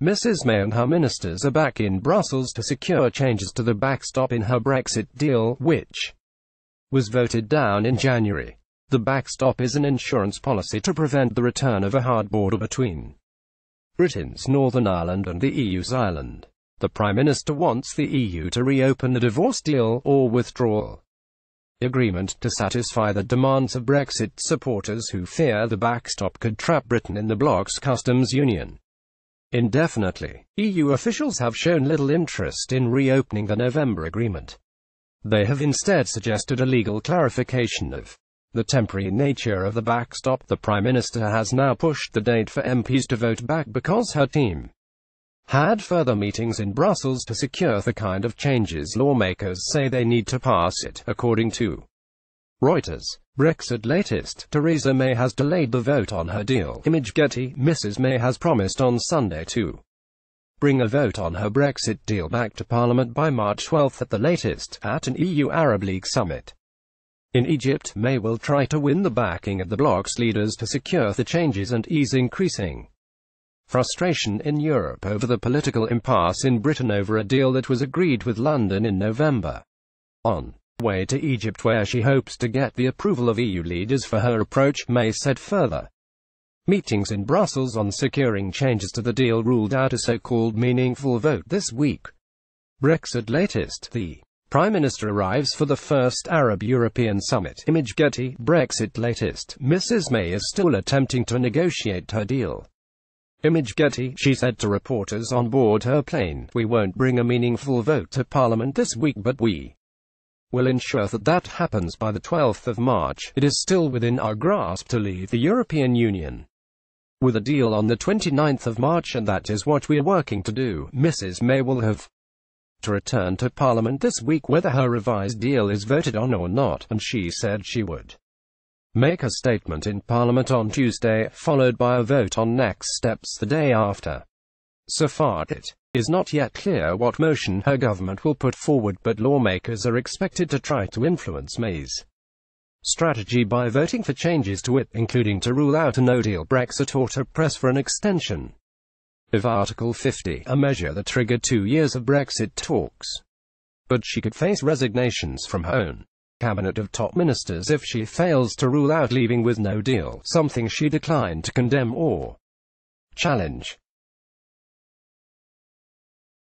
Mrs May and her ministers are back in Brussels to secure changes to the backstop in her Brexit deal, which was voted down in January. The backstop is an insurance policy to prevent the return of a hard border between Britain's Northern Ireland and the EU's island. The Prime Minister wants the EU to reopen the divorce deal, or withdrawal agreement, to satisfy the demands of Brexit supporters who fear the backstop could trap Britain in the bloc's customs union indefinitely. EU officials have shown little interest in reopening the November agreement. They have instead suggested a legal clarification of the temporary nature of the backstop. The Prime Minister has now pushed the date for MPs to vote back because her team had further meetings in Brussels to secure the kind of changes lawmakers say they need to pass it, according to Reuters. Brexit latest: Theresa May has delayed the vote on her deal. Image Getty. Mrs May has promised on Sunday to bring a vote on her Brexit deal back to Parliament by March 12 at the latest, at an EU-Arab League summit in Egypt. May will try to win the backing of the bloc's leaders to secure the changes and ease increasing frustration in Europe over the political impasse in Britain over a deal that was agreed with London in November. On way to Egypt, where she hopes to get the approval of EU leaders for her approach, May said further meetings in Brussels on securing changes to the deal ruled out a so-called meaningful vote this week. Brexit latest: the Prime Minister arrives for the first Arab-European summit. Image Getty. Brexit latest: Mrs May is still attempting to negotiate her deal. Image Getty. She said to reporters on board her plane, "We won't bring a meaningful vote to Parliament this week, but we will ensure that happens by the 12th of March. It is still within our grasp to leave the European Union with a deal on the 29th of March, and that is what we are working to do." Mrs May will have to return to Parliament this week whether her revised deal is voted on or not, and she said she would make a statement in Parliament on Tuesday, followed by a vote on next steps the day after. So far, it is not yet clear what motion her government will put forward, but lawmakers are expected to try to influence May's strategy by voting for changes to it, including to rule out a no-deal Brexit or to press for an extension of Article 50, a measure that triggered 2 years of Brexit talks. But she could face resignations from her own cabinet of top ministers if she fails to rule out leaving with no deal, something she declined to condemn or challenge.